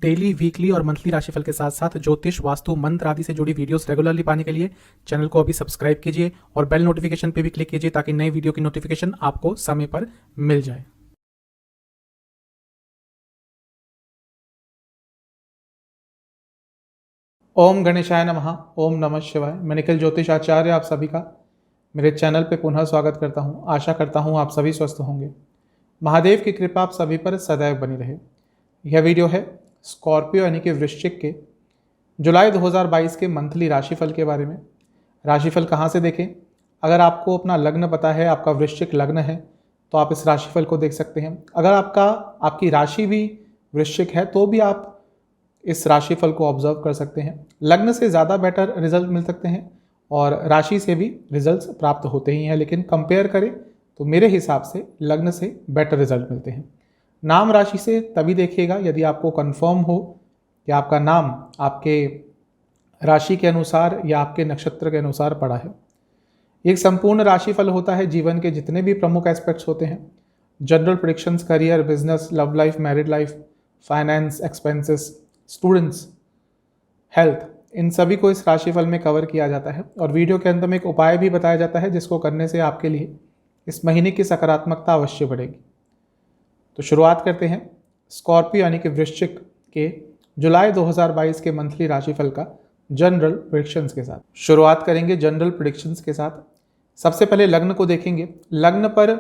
Daily, weekly और monthly राशिफल के साथ साथ ज्योतिष, वास्तु, मंत्र आदि से जुड़ी वीडियोस रेगुलरली पाने के लिए चैनल को अभी सब्सक्राइब कीजिए और बेल नोटिफिकेशन पे भी क्लिक कीजिए ताकि नई वीडियो की नोटिफिकेशन आपको समय पर मिल जाए। ओम गणेशाय नमः। ओम नमः शिवाय। मैं निखिल ज्योतिष आचार्य आप सभी का मेरे चैनल पे पुनः स्वागत करता हूँ। आशा करता हूँ आप सभी स्वस्थ होंगे। महादेव की कृपा आप सभी पर सदैव बनी रहे। यह वीडियो है स्कॉर्पियो यानी कि वृश्चिक के जुलाई 2022 के मंथली राशिफल के बारे में। राशिफल कहाँ से देखें? अगर आपको अपना लग्न पता है, आपका वृश्चिक लग्न है, तो आप इस राशिफल को देख सकते हैं। अगर आपकी राशि भी वृश्चिक है तो भी आप इस राशिफल को ऑब्जर्व कर सकते हैं। लग्न से ज़्यादा बेटर रिजल्ट मिल सकते हैं और राशि से भी रिजल्ट्स प्राप्त होते ही हैं, लेकिन कंपेयर करें तो मेरे हिसाब से लग्न से बेटर रिजल्ट मिलते हैं। नाम राशि से तभी देखिएगा यदि आपको कंफर्म हो कि आपका नाम आपके राशि के अनुसार या आपके नक्षत्र के अनुसार पड़ा है। एक संपूर्ण राशिफल होता है जीवन के जितने भी प्रमुख एस्पेक्ट्स होते हैं, general predictions, career, business, love life, married life, finance, expenses, students, health, इन सभी को इस राशिफल में कवर किया जाता है और वीडियो के अंत में एक उपाय भी बताया जाता है जिसको करने से आपके लिए इस महीने की सकारात्मकता अवश्य बढ़ेगी। तो शुरुआत करते हैं स्कॉर्पियो यानी कि वृश्चिक के जुलाई 2022 के मंथली राशिफल का जनरल प्रेडिक्शंस के साथ। शुरुआत करेंगे जनरल प्रेडिक्शंस के साथ। सबसे पहले लग्न को देखेंगे। लग्न पर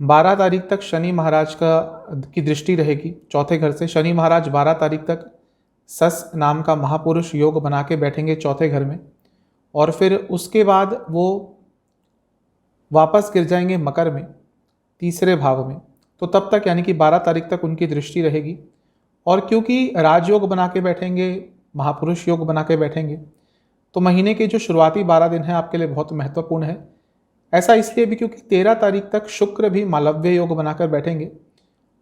12 तारीख तक शनि महाराज की दृष्टि रहेगी चौथे घर से। शनि महाराज 12 तारीख तक सस नाम का महापुरुष योग बना के बैठेंगे चौथे घर में और फिर उसके बाद वो वापस गिर जाएंगे मकर में, तीसरे भाव में। तो तब तक यानी कि 12 तारीख तक उनकी दृष्टि रहेगी और क्योंकि राजयोग बना के बैठेंगे, महापुरुष योग बना के बैठेंगे, तो महीने के जो शुरुआती 12 दिन हैं आपके लिए बहुत महत्वपूर्ण है। ऐसा इसलिए भी क्योंकि 13 तारीख तक शुक्र भी मालव्य योग बनाकर बैठेंगे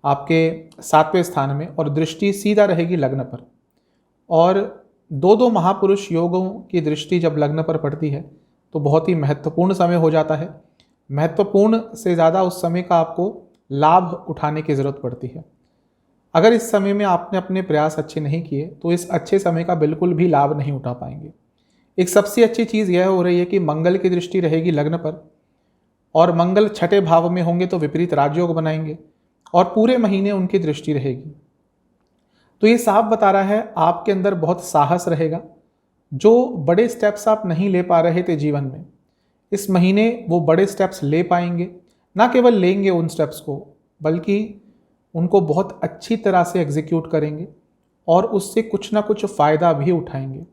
आपके 7वें स्थान में और दृष्टि सीधा रहेगी लग्न पर। और दो महापुरुष योगों की दृष्टि जब लग्न पर पड़ती है तो बहुत ही महत्वपूर्ण समय हो जाता है। महत्वपूर्ण से ज़्यादा उस समय का आपको लाभ उठाने की ज़रूरत पड़ती है। अगर इस समय में आपने अपने प्रयास अच्छे नहीं किए तो इस अच्छे समय का बिल्कुल भी लाभ नहीं उठा पाएंगे। एक सबसे अच्छी चीज़ यह हो रही है कि मंगल की दृष्टि रहेगी लग्न पर और मंगल छठे भाव में होंगे तो विपरीत राजयोग बनाएंगे और पूरे महीने उनकी दृष्टि रहेगी। तो ये साफ बता रहा है आपके अंदर बहुत साहस रहेगा। जो बड़े स्टेप्स आप नहीं ले पा रहे थे जीवन में, इस महीने वो बड़े स्टेप्स ले पाएंगे। ना केवल लेंगे उन स्टेप्स को, बल्कि उनको बहुत अच्छी तरह से एग्जीक्यूट करेंगे और उससे कुछ ना कुछ फ़ायदा भी उठाएंगे।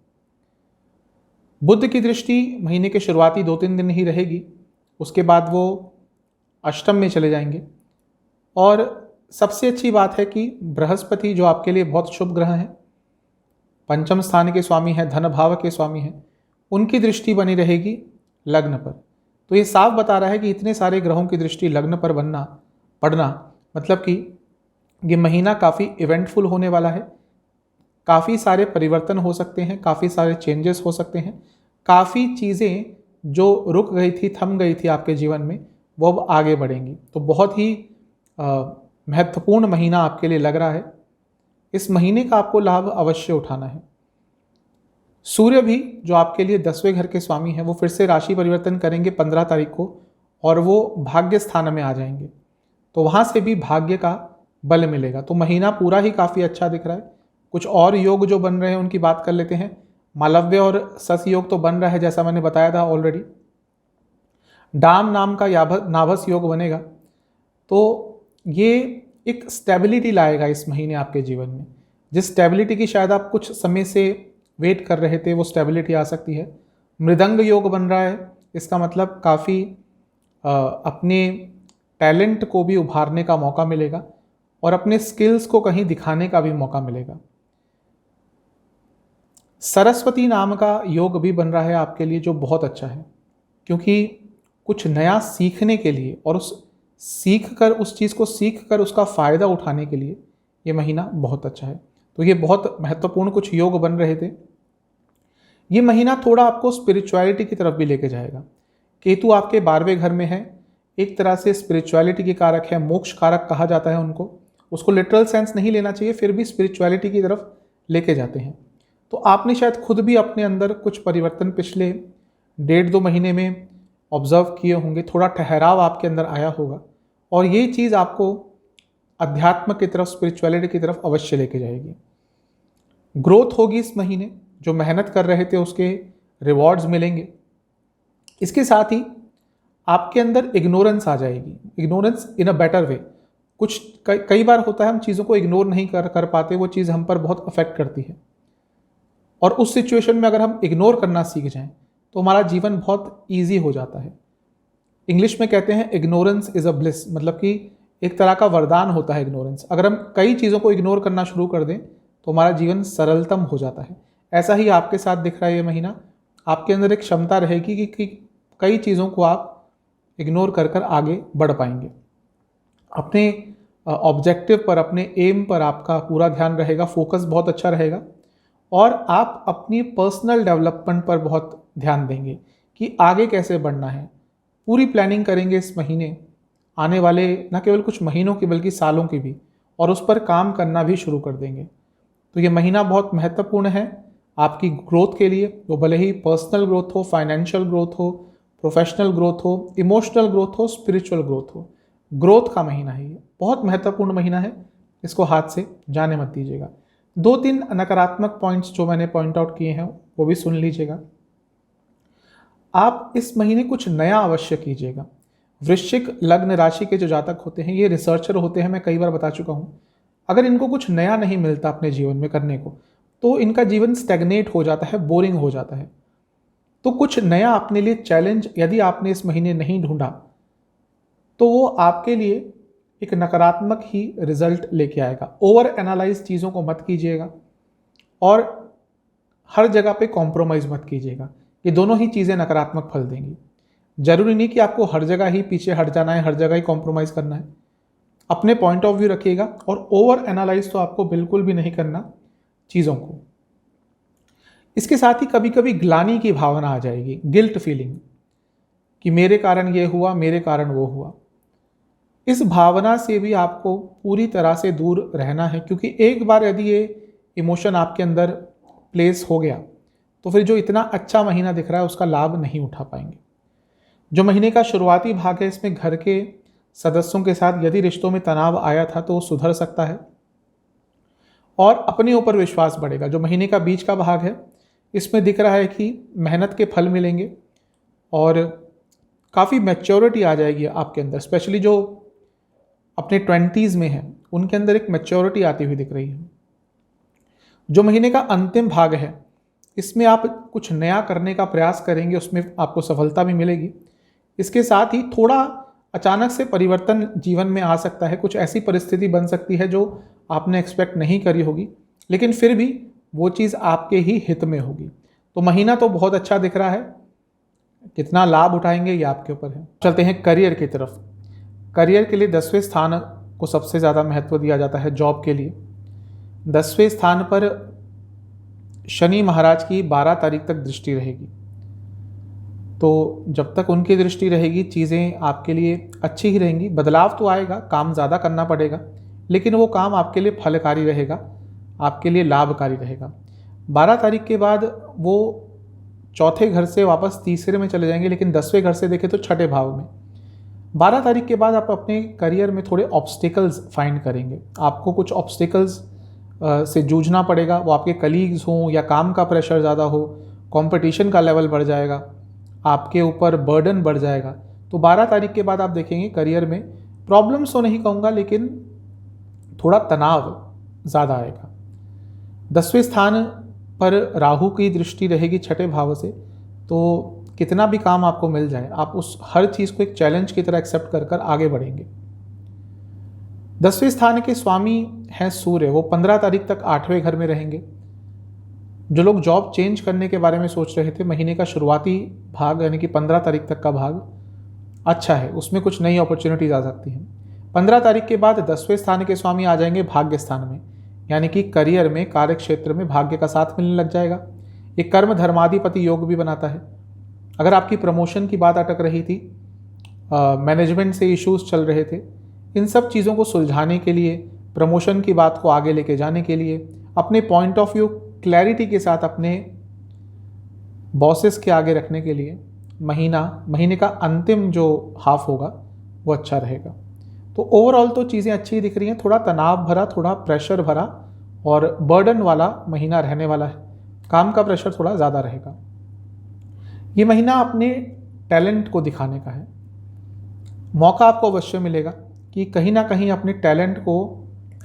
बुध की दृष्टि महीने के शुरुआती 2-3 दिन ही रहेगी, उसके बाद वो अष्टम में चले जाएंगे। और सबसे अच्छी बात है कि बृहस्पति जो आपके लिए बहुत शुभ ग्रह हैं, पंचम स्थान के स्वामी हैं, धन भाव के स्वामी हैं, उनकी दृष्टि बनी रहेगी लग्न पर। तो ये साफ बता रहा है कि इतने सारे ग्रहों की दृष्टि लग्न पर पड़ना मतलब कि ये महीना काफ़ी इवेंटफुल होने वाला है। काफ़ी सारे परिवर्तन हो सकते हैं, काफ़ी सारे चेंजेस हो सकते हैं, काफ़ी चीज़ें जो रुक गई थी, थम गई थी आपके जीवन में, वो अब आगे बढ़ेंगी। तो बहुत ही महत्वपूर्ण महीना आपके लिए लग रहा है। इस महीने का आपको लाभ अवश्य उठाना है। सूर्य भी जो आपके लिए 10वें घर के स्वामी हैं, वो फिर से राशि परिवर्तन करेंगे 15 तारीख को और वो भाग्य स्थान में आ जाएंगे, तो वहाँ से भी भाग्य का बल मिलेगा। तो महीना पूरा ही काफ़ी अच्छा दिख रहा है। कुछ और योग जो बन रहे हैं उनकी बात कर लेते हैं। मालव्य और सस योग तो बन रहा है जैसा मैंने बताया था ऑलरेडी। डाम नाम का नाभस योग बनेगा, तो ये एक स्टेबिलिटी लाएगा इस महीने आपके जीवन में। जिस स्टेबिलिटी की शायद आप कुछ समय से वेट कर रहे थे, वो स्टेबिलिटी आ सकती है। मृदंग योग बन रहा है, इसका मतलब काफ़ी अपने टैलेंट को भी उभारने का मौका मिलेगा और अपने स्किल्स को कहीं दिखाने का भी मौका मिलेगा। सरस्वती नाम का योग भी बन रहा है आपके लिए, जो बहुत अच्छा है, क्योंकि कुछ नया सीखने के लिए और उस चीज़ को सीख कर उसका फ़ायदा उठाने के लिए ये महीना बहुत अच्छा है। तो ये बहुत महत्वपूर्ण कुछ योग बन रहे थे। ये महीना थोड़ा आपको स्पिरिचुअलिटी की तरफ भी लेके जाएगा। केतु आपके 12वें घर में है, एक तरह से स्पिरिचुअलिटी के कारक है, मोक्ष कारक कहा जाता है उनको, उसको लिटरल सेंस नहीं लेना चाहिए, फिर भी स्पिरिचुअलिटी की तरफ लेके जाते हैं। तो आपने शायद खुद भी अपने अंदर कुछ परिवर्तन पिछले 1.5-2 महीने में ऑब्जर्व किए होंगे, थोड़ा ठहराव आपके अंदर आया होगा, और ये चीज़ आपको अध्यात्म की तरफ, स्पिरिचुअलिटी की तरफ अवश्य लेके जाएगी। ग्रोथ होगी इस महीने, जो मेहनत कर रहे थे उसके रिवॉर्ड्स मिलेंगे। इसके साथ ही आपके अंदर इग्नोरेंस आ जाएगी, ignorance in a better way. कुछ कई बार होता है हम चीज़ों को इग्नोर नहीं कर पाते, वो चीज़ हम पर बहुत अफेक्ट करती है, और उस सिचुएशन में अगर हम इग्नोर करना सीख जाएं तो हमारा जीवन बहुत ईजी हो जाता है। इंग्लिश में कहते हैं इग्नोरेंस इज़ अ ब्लिस, मतलब कि एक तरह का वरदान होता है इग्नोरेंस। अगर हम कई चीज़ों को इग्नोर करना शुरू कर दें तो हमारा जीवन सरलतम हो जाता है। ऐसा ही आपके साथ दिख रहा है ये महीना। आपके अंदर एक क्षमता रहेगी कि कई चीज़ों को आप इग्नोर कर कर आगे बढ़ पाएंगे। अपने ऑब्जेक्टिव पर, अपने एम पर आपका पूरा ध्यान रहेगा, फोकस बहुत अच्छा रहेगा, और आप अपनी पर्सनल डेवलपमेंट पर बहुत ध्यान देंगे कि आगे कैसे बढ़ना है। पूरी प्लानिंग करेंगे इस महीने, आने वाले न केवल कुछ महीनों की बल्कि सालों की भी, और उस पर काम करना भी शुरू कर देंगे। तो ये महीना बहुत महत्वपूर्ण है आपकी ग्रोथ के लिए, वो भले ही पर्सनल ग्रोथ हो, फाइनेंशियल ग्रोथ हो, प्रोफेशनल ग्रोथ हो, इमोशनल ग्रोथ हो, स्पिरिचुअल ग्रोथ हो। ग्रोथ का महीना है ये, बहुत महत्वपूर्ण महीना है, इसको हाथ से जाने मत दीजिएगा। 2-3 नकारात्मक पॉइंट्स जो मैंने पॉइंट आउट किए हैं वो भी सुन लीजिएगा। आप इस महीने कुछ नया अवश्य कीजिएगा। वृश्चिक लग्न राशि के जो जातक होते हैं, ये रिसर्चर होते हैं, मैं कई बार बता चुका हूँ। अगर इनको कुछ नया नहीं मिलता अपने जीवन में करने को, तो इनका जीवन स्टैग्नेट हो जाता है, बोरिंग हो जाता है। तो कुछ नया अपने लिए चैलेंज यदि आपने इस महीने नहीं ढूंढा तो वो आपके लिए एक नकारात्मक ही रिजल्ट लेके आएगा। ओवर एनालाइज चीज़ों को मत कीजिएगा, और हर जगह पे कॉम्प्रोमाइज़ मत कीजिएगा। ये दोनों ही चीज़ें नकारात्मक फल देंगी। जरूरी नहीं कि आपको हर जगह ही पीछे हट जाना है, हर जगह ही कॉम्प्रोमाइज़ करना है। अपने पॉइंट ऑफ व्यू रखिएगा, और ओवर एनालाइज तो आपको बिल्कुल भी नहीं करना चीज़ों को। इसके साथ ही कभी कभी ग्लानि की भावना आ जाएगी, गिल्ट फीलिंग, कि मेरे कारण ये हुआ, मेरे कारण वो हुआ। इस भावना से भी आपको पूरी तरह से दूर रहना है, क्योंकि एक बार यदि ये इमोशन आपके अंदर प्लेस हो गया तो फिर जो इतना अच्छा महीना दिख रहा है उसका लाभ नहीं उठा पाएंगे। जो महीने का शुरुआती भाग है, इसमें घर के सदस्यों के साथ यदि रिश्तों में तनाव आया था तो वो सुधर सकता है, और अपने ऊपर विश्वास बढ़ेगा। जो महीने का बीच का भाग है, इसमें दिख रहा है कि मेहनत के फल मिलेंगे, और काफ़ी मैच्योरिटी आ जाएगी आपके अंदर। स्पेशली जो अपने 20s में हैं, उनके अंदर एक मैच्योरिटी आती हुई दिख रही है। जो महीने का अंतिम भाग है, इसमें आप कुछ नया करने का प्रयास करेंगे, उसमें आपको सफलता भी मिलेगी। इसके साथ ही थोड़ा अचानक से परिवर्तन जीवन में आ सकता है, कुछ ऐसी परिस्थिति बन सकती है जो आपने एक्सपेक्ट नहीं करी होगी, लेकिन फिर भी वो चीज़ आपके ही हित में होगी। तो महीना तो बहुत अच्छा दिख रहा है, कितना लाभ उठाएंगे ये आपके ऊपर है। चलते हैं करियर की तरफ। करियर के लिए 10वें स्थान को सबसे ज़्यादा महत्व दिया जाता है जॉब के लिए। 10वें स्थान पर शनि महाराज की 12 तारीख तक दृष्टि रहेगी। तो जब तक उनकी दृष्टि रहेगी चीज़ें आपके लिए अच्छी ही रहेंगी। बदलाव तो आएगा, काम ज़्यादा करना पड़ेगा, लेकिन वो काम आपके लिए फलकारी रहेगा, आपके लिए लाभकारी रहेगा। 12 तारीख के बाद वो चौथे घर से वापस तीसरे में चले जाएंगे, लेकिन 10वें घर से देखें तो छठे भाव में। 12 तारीख के बाद आप अपने करियर में थोड़े ऑब्स्टिकल्स फाइंड करेंगे। आपको कुछ ऑब्स्टिकल्स से जूझना पड़ेगा, वो आपके कलीग्स हों या काम का प्रेशर ज़्यादा हो, कंपटीशन का लेवल बढ़ जाएगा, आपके ऊपर बर्डन बढ़ जाएगा। तो 12 तारीख के बाद आप देखेंगे करियर में प्रॉब्लम्स तो नहीं कहूँगा, लेकिन थोड़ा तनाव ज़्यादा आएगा। 10वें स्थान पर राहु की दृष्टि रहेगी छठे भाव से, तो कितना भी काम आपको मिल जाए, आप उस हर चीज़ को एक चैलेंज की तरह एक्सेप्ट कर कर आगे बढ़ेंगे। 10वें स्थान के स्वामी हैं सूर्य, वो 15 तारीख तक 8वें घर में रहेंगे। जो लोग जॉब चेंज करने के बारे में सोच रहे थे, महीने का शुरुआती भाग यानी कि 15 तारीख तक का भाग अच्छा है, उसमें कुछ नई अपॉर्चुनिटीज आ सकती हैं। 15 तारीख के बाद 10वें स्थान के स्वामी आ जाएंगे भाग्य स्थान में, यानी कि करियर में, कार्य क्षेत्र में भाग्य का साथ मिलने लग जाएगा। ये कर्म धर्माधिपति योग भी बनाता है। अगर आपकी प्रमोशन की बात अटक रही थी, मैनेजमेंट से इश्यूज चल रहे थे, इन सब चीज़ों को सुलझाने के लिए प्रमोशन की बात को आगे लेके जाने के लिए, अपने पॉइंट ऑफ व्यू क्लैरिटी के साथ अपने बॉसेस के आगे रखने के लिए महीने का अंतिम जो हाफ होगा वो अच्छा रहेगा। तो ओवरऑल तो चीज़ें अच्छी दिख रही हैं। थोड़ा तनाव भरा, थोड़ा प्रेशर भरा और बर्डन वाला महीना रहने वाला है। काम का प्रेशर थोड़ा ज़्यादा रहेगा। ये महीना अपने टैलेंट को दिखाने का है। मौका आपको अवश्य मिलेगा कि कहीं ना कहीं अपने टैलेंट को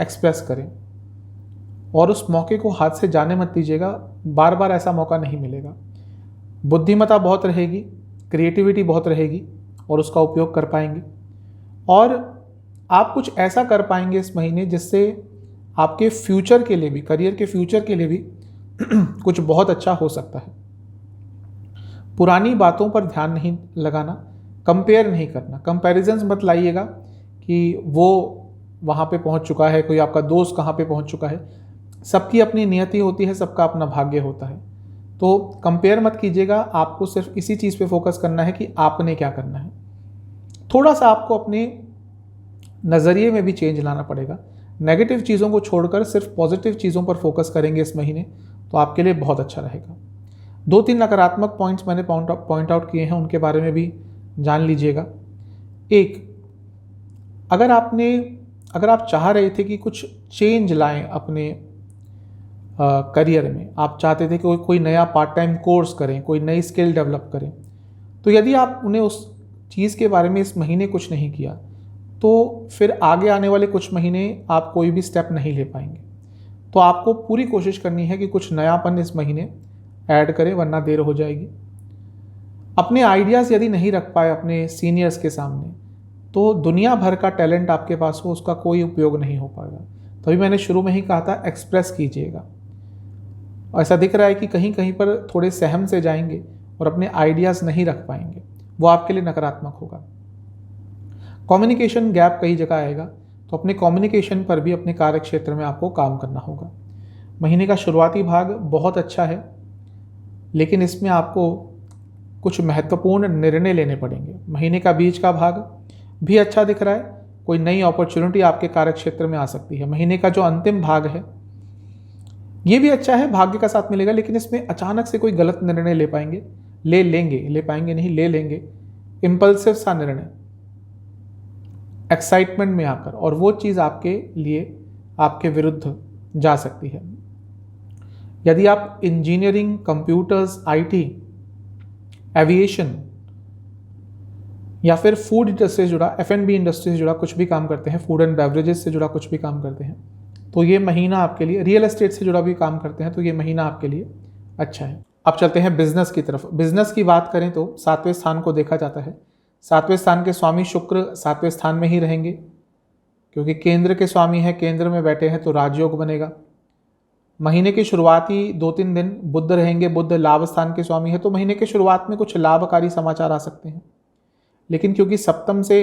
एक्सप्रेस करें और उस मौके को हाथ से जाने मत दीजिएगा। बार बार ऐसा मौका नहीं मिलेगा। बुद्धिमत्ता बहुत रहेगी, क्रिएटिविटी बहुत रहेगी और उसका उपयोग कर पाएंगे। और आप कुछ ऐसा कर पाएंगे इस महीने जिससे आपके फ्यूचर के लिए भी, करियर के फ्यूचर के लिए भी कुछ बहुत अच्छा हो सकता है। पुरानी बातों पर ध्यान नहीं लगाना, कंपेयर नहीं करना, कंपैरिजंस मत लाइएगा कि वो वहाँ पे पहुँच चुका है, कोई आपका दोस्त कहाँ पे पहुँच चुका है। सबकी अपनी नियति होती है, सबका अपना भाग्य होता है। तो कंपेयर मत कीजिएगा। आपको सिर्फ इसी चीज़ पे फोकस करना है कि आपने क्या करना है। थोड़ा सा आपको अपने नज़रिए में भी चेंज लाना पड़ेगा। नेगेटिव चीज़ों को छोड़कर सिर्फ पॉजिटिव चीज़ों पर फोकस करेंगे इस महीने, तो आपके लिए बहुत अच्छा रहेगा। 2-3 नकारात्मक पॉइंट्स मैंने पॉइंट आउट किए हैं, उनके बारे में भी जान लीजिएगा। एक, अगर आप चाह रहे थे कि कुछ चेंज लाएं अपने करियर में, आप चाहते थे कि कोई नया पार्ट टाइम कोर्स करें, कोई नई स्किल डेवलप करें, तो यदि आपने उस चीज़ के बारे में इस महीने कुछ नहीं किया तो फिर आगे आने वाले कुछ महीने आप कोई भी स्टेप नहीं ले पाएंगे। तो आपको पूरी कोशिश करनी है कि कुछ नयापन इस महीने ऐड करें, वरना देर हो जाएगी। अपने आइडियाज़ यदि नहीं रख पाए अपने सीनियर्स के सामने, तो दुनिया भर का टैलेंट आपके पास हो, उसका कोई उपयोग नहीं हो पाएगा। तभी मैंने शुरू में ही कहा था, एक्सप्रेस कीजिएगा। ऐसा दिख रहा है कि कहीं कहीं पर थोड़े सहम से जाएंगे और अपने आइडियाज़ नहीं रख पाएंगे, वो आपके लिए नकारात्मक होगा। कम्युनिकेशन गैप कई जगह आएगा, तो अपने कम्युनिकेशन पर भी अपने कार्य क्षेत्र में आपको काम करना होगा। महीने का शुरुआती भाग बहुत अच्छा है, लेकिन इसमें आपको कुछ महत्वपूर्ण निर्णय लेने पड़ेंगे। महीने का बीच का भाग भी अच्छा दिख रहा है, कोई नई अपॉर्चुनिटी आपके कार्य क्षेत्र में आ सकती है। महीने का जो अंतिम भाग है ये भी अच्छा है, भाग्य का साथ मिलेगा, लेकिन इसमें अचानक से कोई गलत निर्णय ले लेंगे इम्पल्सिव सा निर्णय एक्साइटमेंट में आकर, और वो चीज़ आपके लिए आपके विरुद्ध जा सकती है। यदि आप इंजीनियरिंग, कंप्यूटर्स, आईटी, एविएशन या फिर फूड इंडस्ट्री से जुड़ा, F&B इंडस्ट्री से जुड़ा कुछ भी काम करते हैं, फूड एंड बेवरेजेस से जुड़ा कुछ भी काम करते हैं, तो ये महीना आपके लिए, रियल एस्टेट से जुड़ा भी काम करते हैं, तो ये महीना आपके लिए अच्छा है। अब चलते हैं बिजनेस की तरफ। बिजनेस की बात करें तो 7वें स्थान को देखा जाता है। 7वें स्थान के स्वामी शुक्र 7वें स्थान में ही रहेंगे, क्योंकि केंद्र के स्वामी हैं, केंद्र में बैठे हैं, तो राजयोग बनेगा। महीने की शुरुआती 2-3 दिन बुध रहेंगे, बुध लाभ स्थान के स्वामी है, तो महीने के शुरुआत में कुछ लाभकारी समाचार आ सकते हैं। लेकिन क्योंकि सप्तम से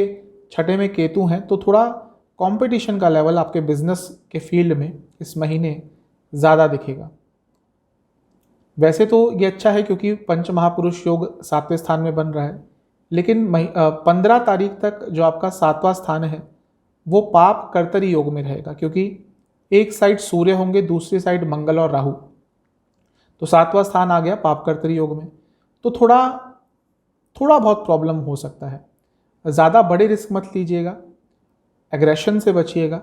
छठे में केतु हैं, तो थोड़ा कंपटीशन का लेवल आपके बिजनेस के फील्ड में इस महीने ज़्यादा दिखेगा। वैसे तो ये अच्छा है क्योंकि पंच महापुरुष योग 7वें स्थान में बन रहा है, लेकिन 15 तारीख तक जो आपका 7वां स्थान है वो पाप कर्तरी योग में रहेगा, क्योंकि एक साइड सूर्य होंगे, दूसरी साइड मंगल और राहु, तो 7वां स्थान आ गया पाप कर्तरी योग में। तो थोड़ा बहुत प्रॉब्लम हो सकता है। ज़्यादा बड़े रिस्क मत लीजिएगा, एग्रेशन से बचिएगा,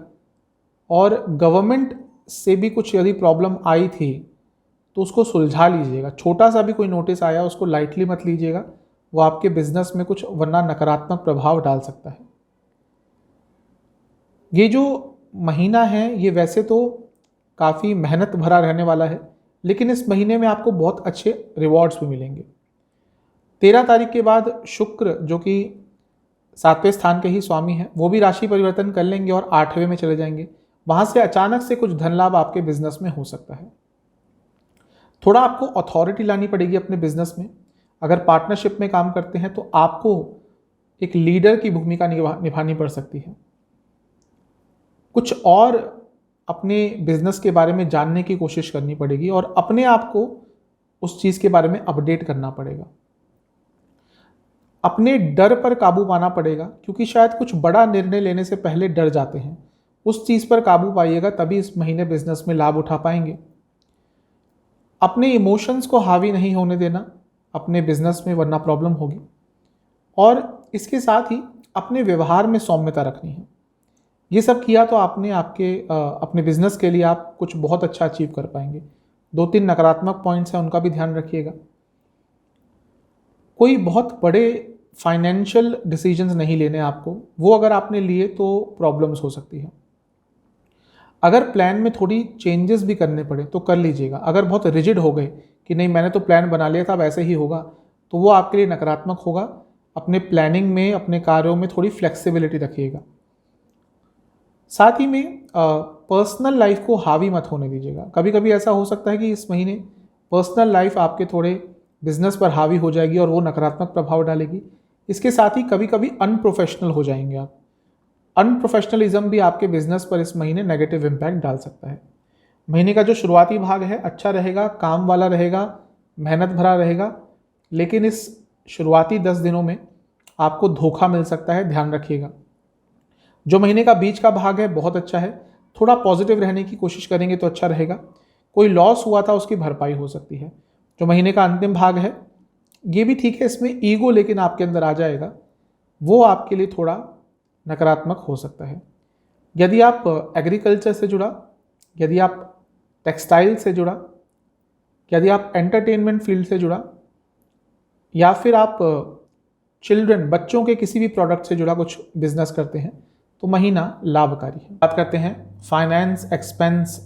और गवर्नमेंट से भी कुछ यदि प्रॉब्लम आई थी तो उसको सुलझा लीजिएगा। छोटा सा भी कोई नोटिस आया उसको लाइटली मत लीजिएगा, वो आपके बिजनेस में कुछ वरना नकारात्मक प्रभाव डाल सकता है। ये जो महीना है ये वैसे तो काफ़ी मेहनत भरा रहने वाला है, लेकिन इस महीने में आपको बहुत अच्छे रिवॉर्ड्स भी मिलेंगे। 13 तारीख के बाद शुक्र जो कि 7वें स्थान के ही स्वामी हैं, वो भी राशि परिवर्तन कर लेंगे और 8वें में चले जाएंगे। वहाँ से अचानक से कुछ धन लाभ आपके बिजनेस में हो सकता है। थोड़ा आपको अथॉरिटी लानी पड़ेगी अपने बिजनेस में। अगर पार्टनरशिप में काम करते हैं तो आपको एक लीडर की भूमिका निभानी पड़ सकती है। कुछ और अपने बिजनेस के बारे में जानने की कोशिश करनी पड़ेगी और अपने आप को उस चीज़ के बारे में अपडेट करना पड़ेगा। अपने डर पर काबू पाना पड़ेगा, क्योंकि शायद कुछ बड़ा निर्णय लेने से पहले डर जाते हैं, उस चीज़ पर काबू पाइएगा, तभी इस महीने बिजनेस में लाभ उठा पाएंगे। अपने इमोशंस को हावी नहीं होने देना अपने बिजनेस में, वरना प्रॉब्लम होगी। और इसके साथ ही अपने व्यवहार में सौम्यता रखनी है। ये सब किया तो आपने अपने बिजनेस के लिए आप कुछ बहुत अच्छा अचीव कर पाएंगे। 2-3 नकारात्मक पॉइंट्स हैं, उनका भी ध्यान रखिएगा। कोई बहुत बड़े फाइनेंशियल डिसीजंस नहीं लेने आपको, वो अगर आपने लिए तो प्रॉब्लम्स हो सकती है। अगर प्लान में थोड़ी चेंजेस भी करने पड़े तो कर लीजिएगा। अगर बहुत रिजिड हो गए कि नहीं मैंने तो प्लान बना लिया था अब ऐसे ही होगा, तो वो आपके लिए नकारात्मक होगा। अपने प्लानिंग में, अपने कार्यों में थोड़ी फ्लेक्सिबिलिटी रखिएगा। साथ ही में पर्सनल लाइफ को हावी मत होने दीजिएगा। कभी कभी ऐसा हो सकता है कि इस महीने पर्सनल लाइफ आपके थोड़े बिजनेस पर हावी हो जाएगी और वो नकारात्मक प्रभाव डालेगी। इसके साथ ही कभी कभी अनप्रोफेशनल हो जाएंगे आप। अनप्रोफेशनलिज्म भी आपके बिजनेस पर इस महीने नेगेटिव इम्पैक्ट डाल सकता है। महीने का जो शुरुआती भाग है अच्छा रहेगा, काम वाला रहेगा, मेहनत भरा रहेगा, लेकिन इस शुरुआती 10 दिनों में आपको धोखा मिल सकता है, ध्यान रखिएगा। जो महीने का बीच का भाग है बहुत अच्छा है, थोड़ा पॉजिटिव रहने की कोशिश करेंगे तो अच्छा रहेगा। कोई लॉस हुआ था उसकी भरपाई हो सकती है। जो महीने का अंतिम भाग है ये भी ठीक है, इसमें ईगो लेकिन आपके अंदर आ जाएगा, वो आपके लिए थोड़ा नकारात्मक हो सकता है। यदि आप एग्रीकल्चर से जुड़ा, यदि आप टेक्सटाइल से जुड़ा, यदि आप एंटरटेनमेंट फील्ड से जुड़ा, या फिर आप चिल्ड्रन, बच्चों के किसी भी प्रोडक्ट से जुड़ा कुछ बिजनेस करते हैं तो महीना लाभकारी है। बात करते हैं फाइनेंस, एक्सपेंस,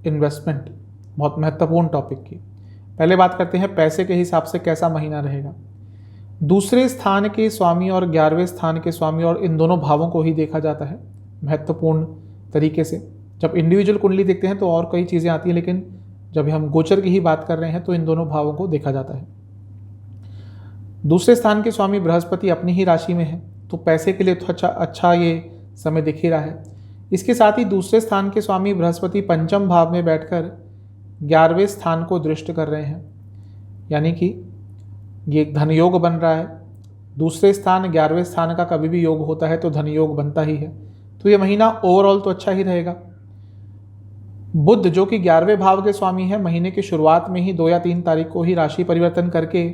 इन्वेस्टमेंट, बहुत महत्वपूर्ण टॉपिक की। पहले बात करते हैं पैसे के हिसाब से कैसा महीना रहेगा। दूसरे स्थान के स्वामी और 11वें स्थान के स्वामी, और इन दोनों भावों को ही देखा जाता है महत्वपूर्ण तरीके से। जब इंडिविजुअल कुंडली देखते हैं तो और कई चीज़ें आती हैं, लेकिन जब हम गोचर की ही बात कर रहे हैं तो इन दोनों भावों को देखा जाता है। दूसरे स्थान के स्वामी बृहस्पति अपनी ही राशि में है, तो पैसे के लिए तो अच्छा ये समय दिख ही रहा है। इसके साथ ही दूसरे स्थान के स्वामी बृहस्पति पंचम भाव में बैठकर 11वें स्थान को दृष्ट कर रहे हैं, यानी कि ये धन योग बन रहा है। दूसरे स्थान 11वें स्थान का कभी भी योग होता है तो धन योग बनता ही है। तो ये महीना ओवरऑल तो अच्छा ही रहेगा। बुध जो कि 11वें भाव के स्वामी है, महीने की शुरुआत में ही 2 या 3 तारीख को ही राशि परिवर्तन करके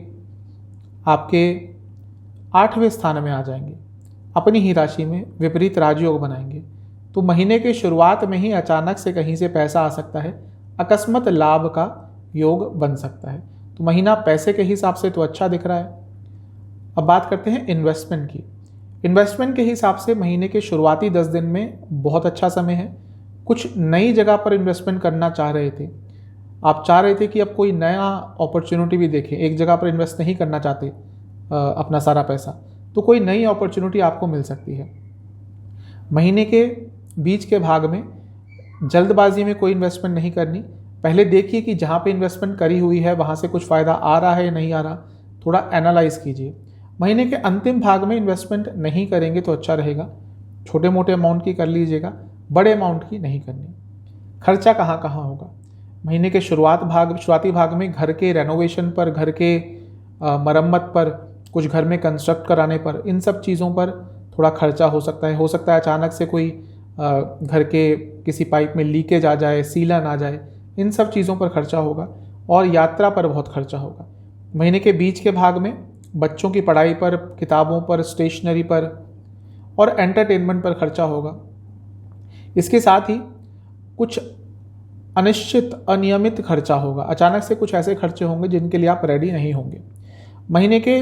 आपके 8वें स्थान में आ जाएंगे, अपनी ही राशि में विपरीत राजयोग बनाएंगे। तो महीने के शुरुआत में ही अचानक से कहीं से पैसा आ सकता है, अकस्मात लाभ का योग बन सकता है। तो महीना पैसे के हिसाब से तो अच्छा दिख रहा है। अब बात करते हैं इन्वेस्टमेंट की। इन्वेस्टमेंट के हिसाब से महीने के शुरुआती 10 दिन में बहुत अच्छा समय है। कुछ नई जगह पर इन्वेस्टमेंट करना चाह रहे थे, आप चाह रहे थे कि अब कोई नया अपॉर्चुनिटी भी देखें, एक जगह पर इन्वेस्ट नहीं करना चाहते अपना सारा पैसा, तो कोई नई अपॉर्चुनिटी आपको मिल सकती है। महीने के बीच के भाग में जल्दबाजी में कोई इन्वेस्टमेंट नहीं करनी। पहले देखिए कि जहाँ पे इन्वेस्टमेंट करी हुई है वहाँ से कुछ फ़ायदा आ रहा है या नहीं आ रहा, थोड़ा एनालाइज कीजिए। महीने के अंतिम भाग में इन्वेस्टमेंट नहीं करेंगे तो अच्छा रहेगा। छोटे मोटे अमाउंट की कर लीजिएगा, बड़े अमाउंट की नहीं करनी। खर्चा कहाँ कहाँ होगा? महीने के शुरुआती भाग में घर के रेनोवेशन पर, घर के मरम्मत पर, कुछ घर में कंस्ट्रक्ट कराने पर, इन सब चीज़ों पर थोड़ा खर्चा हो सकता है। अचानक से कोई घर के किसी पाइप में लीकेज आ जाए, सीलन आ जाए, इन सब चीज़ों पर खर्चा होगा। और यात्रा पर बहुत खर्चा होगा। महीने के बीच के भाग में बच्चों की पढ़ाई पर, किताबों पर, स्टेशनरी पर और एंटरटेनमेंट पर खर्चा होगा। इसके साथ ही कुछ अनिश्चित, अनियमित खर्चा होगा। अचानक से कुछ ऐसे खर्चे होंगे जिनके लिए आप रेडी नहीं होंगे। महीने के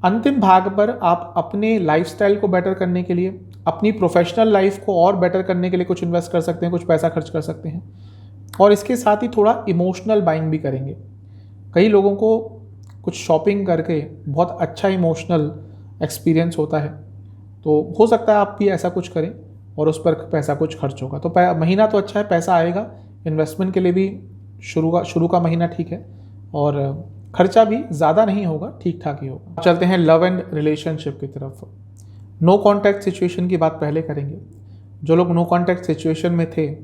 अंतिम भाग पर आप अपने लाइफस्टाइल को बेटर करने के लिए, अपनी प्रोफेशनल लाइफ को और बेटर करने के लिए कुछ इन्वेस्ट कर सकते हैं, कुछ पैसा खर्च कर सकते हैं। और इसके साथ ही थोड़ा इमोशनल बाइंग भी करेंगे। कई लोगों को कुछ शॉपिंग करके बहुत अच्छा इमोशनल एक्सपीरियंस होता है, तो हो सकता है आप भी ऐसा कुछ करें और उस पर पैसा कुछ खर्च होगा। तो महीना तो अच्छा है, पैसा आएगा। इन्वेस्टमेंट के लिए भी शुरू का महीना ठीक है, और खर्चा भी ज़्यादा नहीं होगा, ठीक ठाक ही होगा। चलते हैं लव एंड रिलेशनशिप की तरफ। नो कॉन्टैक्ट सिचुएशन की बात पहले करेंगे। जो लोग नो कॉन्टैक्ट सिचुएशन में थे,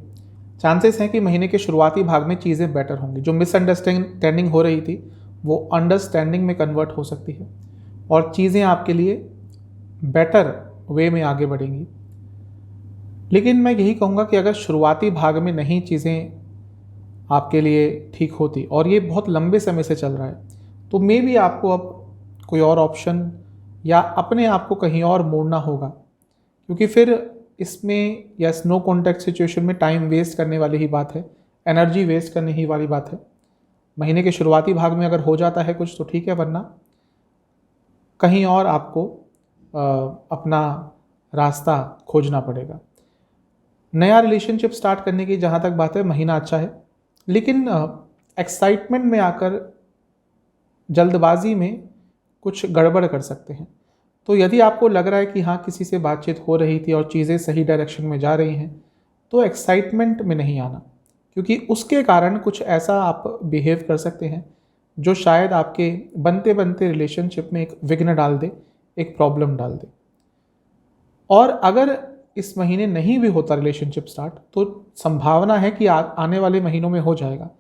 चांसेस हैं कि महीने के शुरुआती भाग में चीज़ें बेटर होंगी। जो मिसअंडरस्टैंडिंग हो रही थी वो अंडरस्टैंडिंग में कन्वर्ट हो सकती है और चीज़ें आपके लिए बेटर वे में आगे बढ़ेंगी। लेकिन मैं यही कहूँगा कि अगर शुरुआती भाग में नहीं चीज़ें आपके लिए ठीक होती और ये बहुत लंबे समय से चल रहा है, तो मे बी आपको अब कोई और ऑप्शन या अपने आप को कहीं और मोड़ना होगा, क्योंकि फिर इसमें या नो कॉन्टैक्ट सिचुएशन में टाइम वेस्ट करने वाली ही बात है, एनर्जी वेस्ट करने ही वाली बात है। महीने के शुरुआती भाग में अगर हो जाता है कुछ तो ठीक है, वरना कहीं और आपको अपना रास्ता खोजना पड़ेगा। नया रिलेशनशिप स्टार्ट करने की जहाँ तक बात है, महीना अच्छा है, लेकिन एक्साइटमेंट में आकर जल्दबाजी में कुछ गड़बड़ कर सकते हैं। तो यदि आपको लग रहा है कि हाँ किसी से बातचीत हो रही थी और चीज़ें सही डायरेक्शन में जा रही हैं, तो एक्साइटमेंट में नहीं आना, क्योंकि उसके कारण कुछ ऐसा आप बिहेव कर सकते हैं जो शायद आपके बनते बनते रिलेशनशिप में एक विघ्न डाल दे, एक प्रॉब्लम डाल दे। और अगर इस महीने नहीं भी होता रिलेशनशिप स्टार्ट, तो संभावना है कि आने वाले महीनों में हो जाएगा,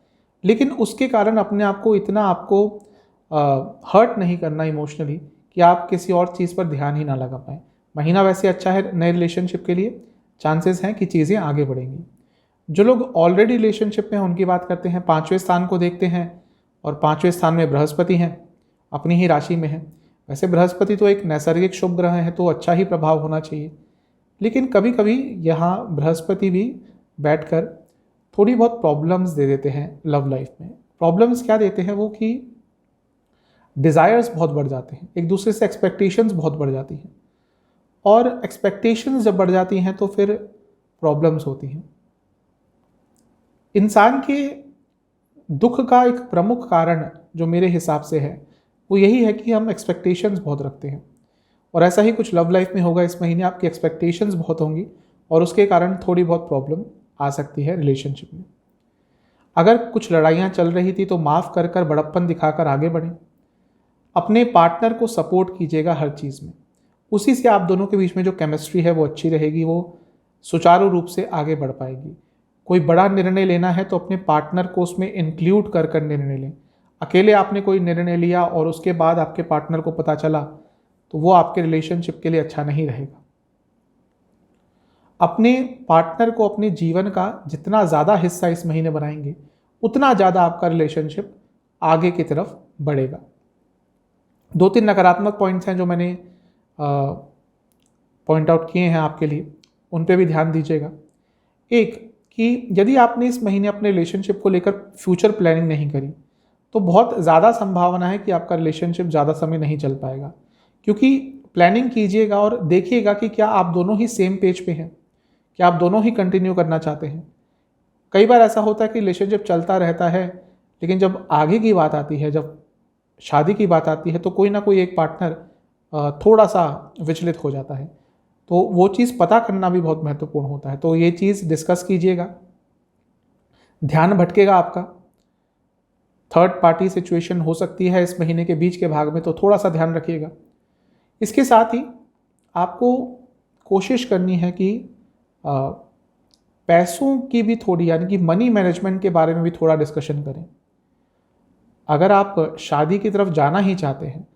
लेकिन उसके कारण अपने आप को इतना आपको हर्ट नहीं करना इमोशनली कि आप किसी और चीज़ पर ध्यान ही ना लगा पाएँ। महीना वैसे अच्छा है नए रिलेशनशिप के लिए, चांसेस हैं कि चीज़ें आगे बढ़ेंगी। जो लोग ऑलरेडी रिलेशनशिप में हैं उनकी बात करते हैं, 5वें स्थान को देखते हैं और 5वें स्थान में बृहस्पति हैं, अपनी ही राशि में है। वैसे बृहस्पति तो एक नैसर्गिक शुभ ग्रह है, तो अच्छा ही प्रभाव होना चाहिए, लेकिन कभी कभी यहाँ बृहस्पति भी बैठकर थोड़ी बहुत प्रॉब्लम्स दे देते हैं लव लाइफ में। प्रॉब्लम्स क्या देते हैं वो कि डिज़ायर्स बहुत बढ़ जाते हैं, एक दूसरे से एक्सपेक्टेशंस बहुत बढ़ जाती हैं, और एक्सपेक्टेशंस जब बढ़ जाती हैं तो फिर प्रॉब्लम्स होती हैं। इंसान के दुख का एक प्रमुख कारण जो मेरे हिसाब से है वो यही है कि हम एक्सपेक्टेशंस बहुत रखते हैं, और ऐसा ही कुछ लव लाइफ में होगा इस महीने। आपकी एक्सपेक्टेशंस बहुत होंगी और उसके कारण थोड़ी बहुत प्रॉब्लम आ सकती है रिलेशनशिप में। अगर कुछ लड़ाइयाँ चल रही थी तो माफ़ कर कर बड़प्पन दिखाकर आगे बढ़ें। अपने पार्टनर को सपोर्ट कीजिएगा हर चीज़ में, उसी से आप दोनों के बीच में जो केमिस्ट्री है वो अच्छी रहेगी, वो सुचारू रूप से आगे बढ़ पाएगी। कोई बड़ा निर्णय लेना है तो अपने पार्टनर को उसमें इंक्लूड कर कर निर्णय लें। अकेले आपने कोई निर्णय लिया और उसके बाद आपके पार्टनर को पता चला तो वो आपके रिलेशनशिप के लिए अच्छा नहीं रहेगा। अपने पार्टनर को अपने जीवन का जितना ज़्यादा हिस्सा इस महीने बनाएंगे, उतना ज़्यादा आपका रिलेशनशिप आगे की तरफ बढ़ेगा। 2-3 नकारात्मक पॉइंट्स हैं जो मैंने पॉइंट आउट किए हैं आपके लिए, उन पे भी ध्यान दीजिएगा। एक कि यदि आपने इस महीने अपने रिलेशनशिप को लेकर फ्यूचर प्लानिंग नहीं करी, तो बहुत ज़्यादा संभावना है कि आपका रिलेशनशिप ज़्यादा समय नहीं चल पाएगा, क्योंकि प्लानिंग कीजिएगा और देखिएगा कि क्या आप दोनों ही सेम पेज पे हैं, क्या आप दोनों ही कंटिन्यू करना चाहते हैं। कई बार ऐसा होता है कि रिलेशनशिप चलता रहता है, लेकिन जब आगे की बात आती है, जब शादी की बात आती है, तो कोई ना कोई एक पार्टनर थोड़ा सा विचलित हो जाता है। तो वो चीज़ पता करना भी बहुत महत्वपूर्ण होता है, तो ये चीज़ डिस्कस कीजिएगा। ध्यान भटकेगा आपका, थर्ड पार्टी सिचुएशन हो सकती है इस महीने के बीच के भाग में, तो थोड़ा सा ध्यान रखिएगा। इसके साथ ही आपको कोशिश करनी है कि पैसों की भी थोड़ी, यानी कि मनी मैनेजमेंट के बारे में भी थोड़ा डिस्कशन करें। अगर आप शादी की तरफ जाना ही चाहते हैं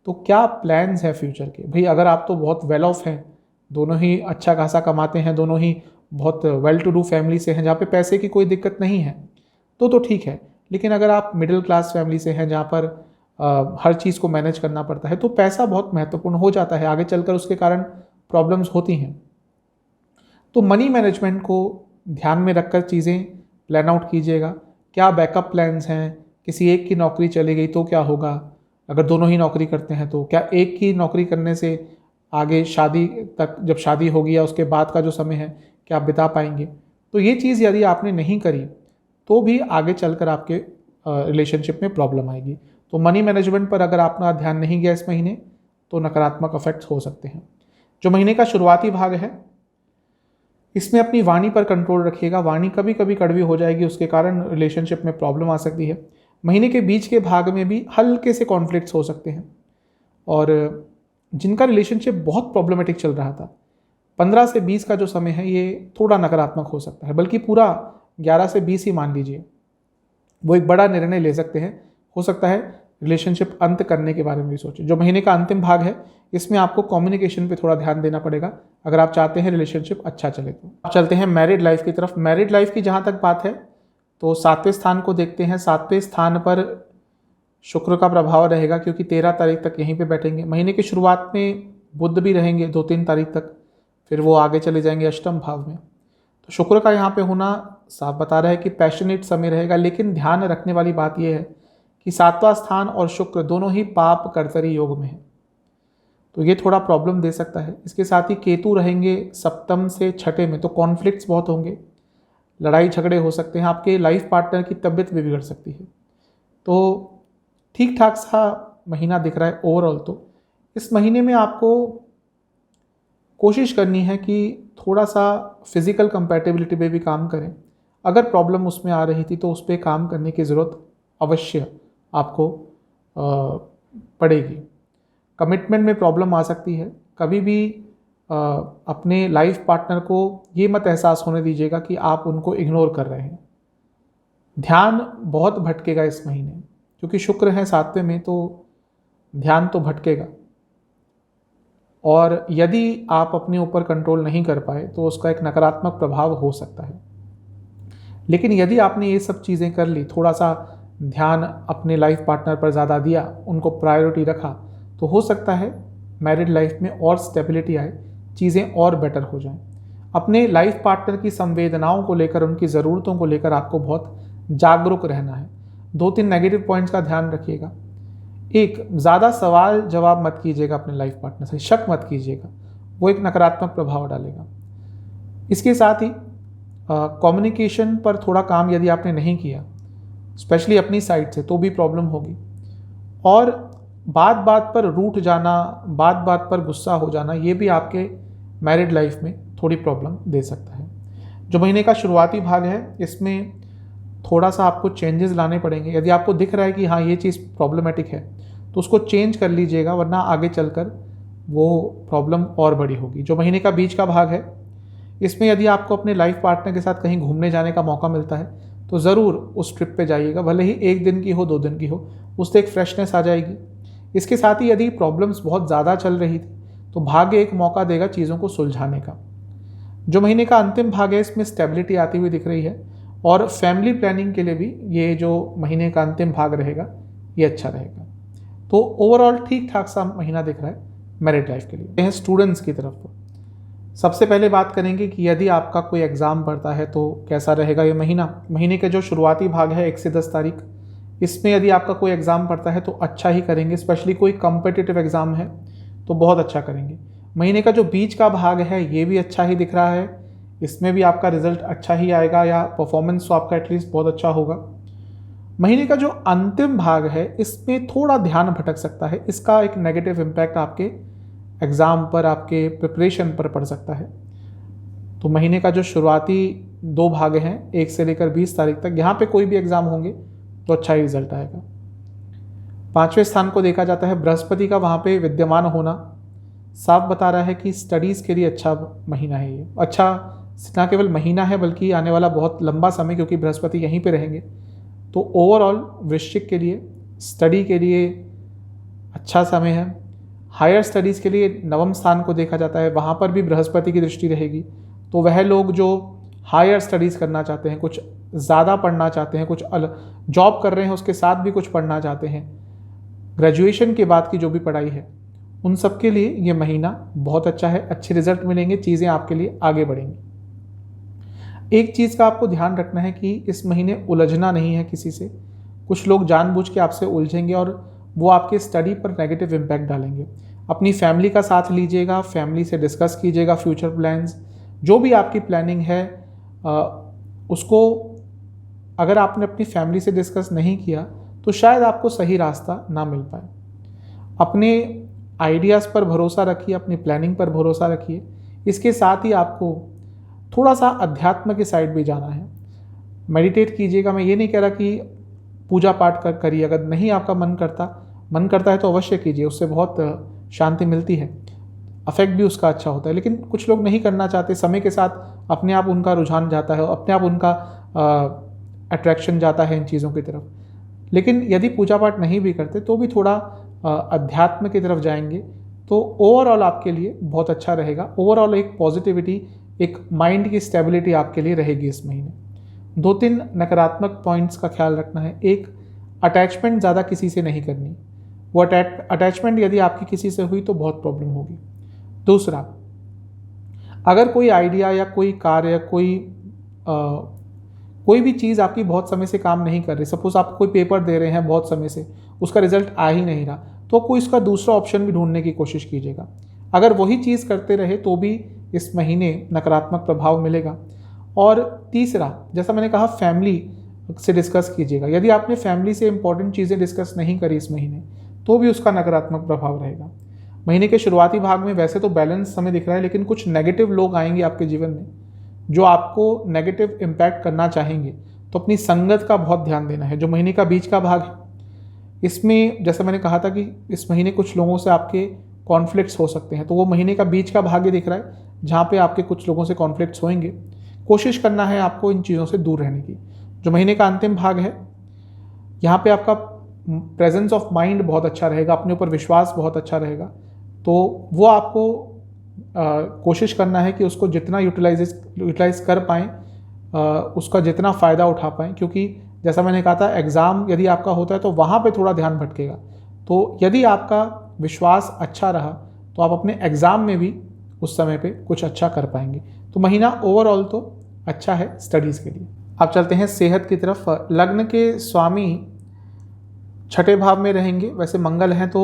तो क्या प्लान्स हैं फ्यूचर के। भाई अगर आप तो बहुत वेल ऑफ हैं, दोनों ही अच्छा खासा कमाते हैं, दोनों ही बहुत वेल टू डू फैमिली से हैं जहाँ पे पैसे की कोई दिक्कत नहीं है, तो ठीक है। लेकिन अगर आप मिडिल क्लास फैमिली से हैं जहाँ पर हर चीज़ को मैनेज करना पड़ता है, तो पैसा बहुत महत्वपूर्ण हो जाता है, आगे चलकर उसके कारण प्रॉब्लम्स होती हैं। तो मनी मैनेजमेंट को ध्यान में रखकर चीज़ें प्लान आउट कीजिएगा। क्या बैकअप प्लान्स हैं, किसी एक की नौकरी चली गई तो क्या होगा, अगर दोनों ही नौकरी करते हैं तो क्या एक की नौकरी करने से आगे शादी तक, जब शादी होगी या उसके बाद का जो समय है, क्या आप बिता पाएंगे। तो ये चीज़ यदि आपने नहीं करी तो भी आगे चलकर आपके रिलेशनशिप में प्रॉब्लम आएगी। तो मनी मैनेजमेंट पर अगर आपका ध्यान नहीं गया इस महीने तो नकारात्मक इफेक्ट्स हो सकते हैं। जो महीने का शुरुआती भाग है इसमें अपनी वाणी पर कंट्रोल रखिएगा। वाणी कभी कभी कड़वी हो जाएगी, उसके कारण रिलेशनशिप में प्रॉब्लम आ सकती है। महीने के बीच के भाग में भी हल्के से कॉन्फ्लिक्ट्स हो सकते हैं, और जिनका रिलेशनशिप बहुत प्रॉब्लमेटिक चल रहा था, 15 से 20 का जो समय है ये थोड़ा नकारात्मक हो सकता है, बल्कि पूरा 11 से 20 ही मान लीजिए। वो एक बड़ा निर्णय ले सकते हैं, हो सकता है रिलेशनशिप अंत करने के बारे में भी सोचें। जो महीने का अंतिम भाग है इसमें आपको कम्युनिकेशन पे थोड़ा ध्यान देना पड़ेगा अगर आप चाहते हैं रिलेशनशिप अच्छा चले तो। अब चलते हैं मैरिड लाइफ की तरफ। मैरिड लाइफ की जहाँ तक बात है तो 7वें स्थान को देखते हैं। 7वें स्थान पर शुक्र का प्रभाव रहेगा क्योंकि 13 तारीख तक यहीं पे बैठेंगे। महीने की शुरुआत में बुध भी रहेंगे 2-3 तारीख तक, फिर वो आगे चले जाएंगे अष्टम भाव में। तो शुक्र का यहाँ पे होना साफ बता रहा है कि पैशनेट समय रहेगा, लेकिन ध्यान रखने वाली बात यह है कि 7वां स्थान और शुक्र दोनों ही पाप कर्तरी योग में है, तो ये थोड़ा प्रॉब्लम दे सकता है। इसके साथ ही केतु रहेंगे सप्तम से छठे में, तो कॉन्फ्लिक्ट्स बहुत होंगे, लड़ाई झगड़े हो सकते हैं, आपके लाइफ पार्टनर की तबीयत भी बिगड़ सकती है। तो ठीक ठाक सा महीना दिख रहा है ओवरऑल। तो इस महीने में आपको कोशिश करनी है कि थोड़ा सा फिजिकल कंपैटिबिलिटी पे भी काम करें। अगर प्रॉब्लम उसमें आ रही थी तो उस पर काम करने की ज़रूरत अवश्य आपको पड़ेगी। कमिटमेंट में प्रॉब्लम आ सकती है। कभी भी अपने लाइफ पार्टनर को ये मत एहसास होने दीजिएगा कि आप उनको इग्नोर कर रहे हैं। ध्यान बहुत भटकेगा इस महीने, क्योंकि शुक्र है 7वें में, तो ध्यान तो भटकेगा। और यदि आप अपने ऊपर कंट्रोल नहीं कर पाए तो उसका एक नकारात्मक प्रभाव हो सकता है। लेकिन यदि आपने ये सब चीज़ें कर ली, थोड़ा सा ध्यान अपने लाइफ पार्टनर पर ज़्यादा दिया, उनको प्रायोरिटी रखा, तो हो सकता है मैरिड लाइफ में और स्टेबिलिटी आए, चीज़ें और बेटर हो जाएं। अपने लाइफ पार्टनर की संवेदनाओं को लेकर, उनकी ज़रूरतों को लेकर आपको बहुत जागरूक रहना है। 2-3 नेगेटिव पॉइंट्स का ध्यान रखिएगा। एक, ज़्यादा सवाल जवाब मत कीजिएगा अपने लाइफ पार्टनर से, शक मत कीजिएगा, वो एक नकारात्मक प्रभाव डालेगा। इसके साथ ही कम्युनिकेशन पर थोड़ा काम यदि आपने नहीं किया, स्पेशली अपनी साइड से, तो भी प्रॉब्लम होगी। और बात बात पर रूठ जाना, बात बात पर गुस्सा हो जाना, ये भी आपके मैरिड लाइफ में थोड़ी प्रॉब्लम दे सकता है। जो महीने का शुरुआती भाग है इसमें थोड़ा सा आपको चेंजेस लाने पड़ेंगे। यदि आपको दिख रहा है कि हाँ ये चीज़ प्रॉब्लमेटिक है तो उसको चेंज कर लीजिएगा, वरना आगे चलकर वो प्रॉब्लम और बड़ी होगी। जो महीने का बीच का भाग है इसमें यदि आपको अपने लाइफ पार्टनर के साथ कहीं घूमने जाने का मौका मिलता है तो ज़रूर उस ट्रिप पे जाइएगा, भले ही 1 दिन की हो, 2 दिन की हो, उससे एक फ्रेशनेस आ जाएगी। इसके साथ ही यदि प्रॉब्लम्स बहुत ज़्यादा चल रही थी तो भाग्य एक मौका देगा चीज़ों को सुलझाने का। जो महीने का अंतिम भाग है इसमें स्टेबिलिटी आती हुई दिख रही है, और फैमिली प्लानिंग के लिए भी ये जो महीने का अंतिम भाग रहेगा ये अच्छा रहेगा। तो ओवरऑल ठीक ठाक सा महीना दिख रहा है मैरिड लाइफ के लिए। स्टूडेंट्स की तरफ तो सबसे पहले बात करेंगे कि यदि आपका कोई एग्ज़ाम पड़ता है तो कैसा रहेगा ये महीना। महीने के जो शुरुआती भाग है 1 से 10 तारीख, इसमें यदि आपका कोई एग्ज़ाम पड़ता है तो अच्छा ही करेंगे, स्पेशली कोई कॉम्पिटिटिव एग्ज़ाम है तो बहुत अच्छा करेंगे। महीने का जो बीच का भाग है ये भी अच्छा ही दिख रहा है, इसमें भी आपका रिजल्ट अच्छा ही आएगा, या परफॉर्मेंस तो आपका एटलीस्ट बहुत अच्छा होगा। महीने का जो अंतिम भाग है इसमें थोड़ा ध्यान भटक सकता है, इसका एक नेगेटिव इम्पैक्ट आपके एग्ज़ाम पर, आपके प्रिपरेशन पर पड़ सकता है। तो महीने का जो शुरुआती 2 भाग हैं 1 से लेकर 20 तारीख तक, यहाँ पे कोई भी एग्ज़ाम होंगे तो अच्छा ही रिजल्ट आएगा। 5वें स्थान को देखा जाता है बृहस्पति का, वहाँ पे विद्यमान होना साफ बता रहा है कि स्टडीज़ के लिए अच्छा महीना है ये। अच्छा न केवल महीना है बल्कि आने वाला बहुत लंबा समय, क्योंकि बृहस्पति यहीं पे रहेंगे। तो ओवरऑल वृश्चिक के लिए, स्टडी के लिए अच्छा समय है। हायर स्टडीज़ के लिए 9वें स्थान को देखा जाता है, वहाँ पर भी बृहस्पति की दृष्टि रहेगी। तो वह लोग जो हायर स्टडीज़ करना चाहते हैं, कुछ ज़्यादा पढ़ना चाहते हैं, कुछ जॉब कर रहे हैं उसके साथ भी कुछ पढ़ना चाहते हैं, ग्रेजुएशन के बाद की जो भी पढ़ाई है, उन सब के लिए ये महीना बहुत अच्छा है। अच्छे रिजल्ट मिलेंगे, चीज़ें आपके लिए आगे बढ़ेंगी। एक चीज़ का आपको ध्यान रखना है कि इस महीने उलझना नहीं है किसी से। कुछ लोग जानबूझ के आपसे उलझेंगे और वो आपके स्टडी पर नेगेटिव इम्पैक्ट डालेंगे। अपनी फैमिली का साथ लीजिएगा, फैमिली से डिस्कस कीजिएगा फ्यूचर प्लान्स, जो भी आपकी प्लानिंग है उसको अगर आपने अपनी फैमिली से डिस्कस नहीं किया तो शायद आपको सही रास्ता ना मिल पाए। अपने आइडियाज़ पर भरोसा रखिए, अपनी प्लानिंग पर भरोसा रखिए। इसके साथ ही आपको थोड़ा सा अध्यात्म के साइड भी जाना है, मेडिटेट कीजिएगा। मैं ये नहीं कह रहा कि पूजा पाठ करिए, अगर नहीं आपका मन करता है तो अवश्य कीजिए, उससे बहुत शांति मिलती है, अफेक्ट भी उसका अच्छा होता है। लेकिन कुछ लोग नहीं करना चाहते, समय के साथ अपने आप उनका रुझान जाता है, अपने आप उनका अट्रैक्शन जाता है इन चीज़ों की तरफ। लेकिन यदि पूजा पाठ नहीं भी करते तो भी थोड़ा अध्यात्म की तरफ जाएंगे तो ओवरऑल आपके लिए बहुत अच्छा रहेगा। ओवरऑल एक पॉजिटिविटी, एक माइंड की स्टेबिलिटी आपके लिए रहेगी इस महीने। 2-3 नकारात्मक पॉइंट्स का ख्याल रखना है। एक, अटैचमेंट ज़्यादा किसी से नहीं करनी। वो अटैचमेंट यदि आपकी किसी से हुई तो बहुत प्रॉब्लम होगी। दूसरा, अगर कोई आइडिया या कोई कार्य, कोई भी चीज़ आपकी बहुत समय से काम नहीं कर रही, सपोज आप कोई पेपर दे रहे हैं बहुत समय से, उसका रिजल्ट आ ही नहीं रहा, तो कोई इसका दूसरा ऑप्शन भी ढूंढने की कोशिश कीजिएगा। अगर वही चीज़ करते रहे तो भी इस महीने नकारात्मक प्रभाव मिलेगा। और तीसरा, जैसा मैंने कहा, फैमिली से डिस्कस कीजिएगा। यदि आपने फैमिली से इंपॉर्टेंट चीज़ें डिस्कस नहीं करी इस महीने तो भी उसका नकारात्मक प्रभाव रहेगा। महीने के शुरुआती भाग में वैसे तो बैलेंस हमें दिख रहा है, लेकिन कुछ नेगेटिव लोग आएंगे आपके जीवन में जो आपको नेगेटिव इम्पैक्ट करना चाहेंगे, तो अपनी संगत का बहुत ध्यान देना है। जो महीने का बीच का भाग है, इसमें जैसा मैंने कहा था कि इस महीने कुछ लोगों से आपके कॉन्फ्लिक्ट्स हो सकते हैं, तो वो महीने का बीच का भाग ये दिख रहा है जहाँ पे आपके कुछ लोगों से कॉन्फ्लिक्ट्स होंगे। कोशिश करना है आपको इन चीज़ों से दूर रहने की। जो महीने का अंतिम भाग है, यहाँ पे आपका प्रेजेंस ऑफ माइंड बहुत अच्छा रहेगा, अपने ऊपर विश्वास बहुत अच्छा रहेगा, तो वो आपको कोशिश करना है कि उसको जितना यूटिलाइज कर पाएँ, उसका जितना फ़ायदा उठा पाएँ। क्योंकि जैसा मैंने कहा था, एग्ज़ाम यदि आपका होता है तो वहाँ पे थोड़ा ध्यान भटकेगा। तो यदि आपका विश्वास अच्छा रहा तो आप अपने एग्ज़ाम में भी उस समय पे कुछ अच्छा कर पाएंगे। तो महीना ओवरऑल तो अच्छा है स्टडीज़ के लिए। अब चलते हैं सेहत की तरफ। लग्न के स्वामी छठे भाव में रहेंगे। वैसे मंगल हैं तो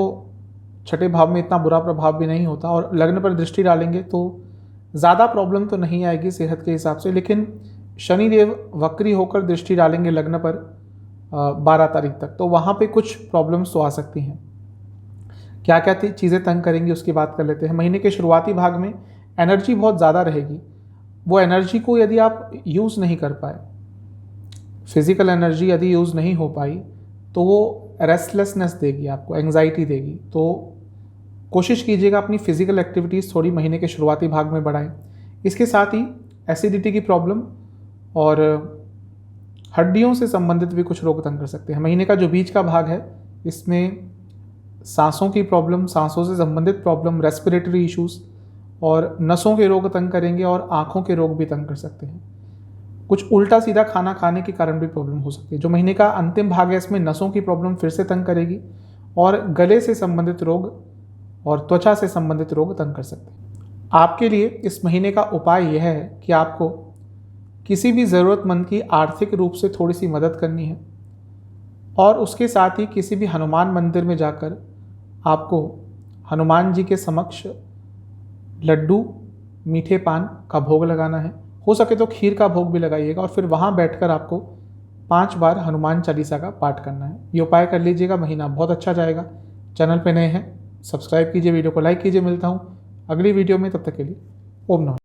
छठे भाव में इतना बुरा प्रभाव भी नहीं होता, और लग्न पर दृष्टि डालेंगे तो ज़्यादा प्रॉब्लम तो नहीं आएगी सेहत के हिसाब से। लेकिन शनिदेव वक्री होकर दृष्टि डालेंगे लग्न पर 12 तारीख तक, तो वहाँ पे कुछ प्रॉब्लम्स तो आ सकती हैं। क्या क्या चीज़ें तंग करेंगी उसकी बात कर लेते हैं। महीने के शुरुआती भाग में एनर्जी बहुत ज़्यादा रहेगी। वो एनर्जी को यदि आप यूज़ नहीं कर पाए, फिजिकल एनर्जी यदि यूज़ नहीं हो पाई, तो वो रेस्टलेसनेस देगी आपको, एंग्जाइटी देगी। तो कोशिश कीजिएगा अपनी फिजिकल एक्टिविटीज़ थोड़ी महीने के शुरुआती भाग में बढ़ाएं। इसके साथ ही एसिडिटी की प्रॉब्लम और हड्डियों से संबंधित भी कुछ रोग तंग कर सकते हैं। महीने का जो बीच का भाग है, इसमें सांसों की प्रॉब्लम, सांसों से संबंधित प्रॉब्लम, रेस्पिरेटरी इश्यूज़ और नसों के रोग तंग करेंगे, और आँखों के रोग भी तंग कर सकते हैं। कुछ उल्टा सीधा खाना खाने के कारण भी प्रॉब्लम हो सकती है। जो महीने का अंतिम भाग है, इसमें नसों की प्रॉब्लम फिर से तंग करेगी, और गले से संबंधित रोग और त्वचा से संबंधित रोग तंग कर सकते हैं। आपके लिए इस महीने का उपाय यह है कि आपको किसी भी ज़रूरतमंद की आर्थिक रूप से थोड़ी सी मदद करनी है, और उसके साथ ही किसी भी हनुमान मंदिर में जाकर आपको हनुमान जी के समक्ष लड्डू, मीठे पान का भोग लगाना है। हो सके तो खीर का भोग भी लगाइएगा, और फिर वहाँ बैठकर आपको 5 बार हनुमान चालीसा का पाठ करना है। ये उपाय कर लीजिएगा, महीना बहुत अच्छा जाएगा। चैनल पे नए हैं, सब्सक्राइब कीजिए, वीडियो को लाइक कीजिए। मिलता हूँ अगली वीडियो में, तब तक के लिए ओम नमः।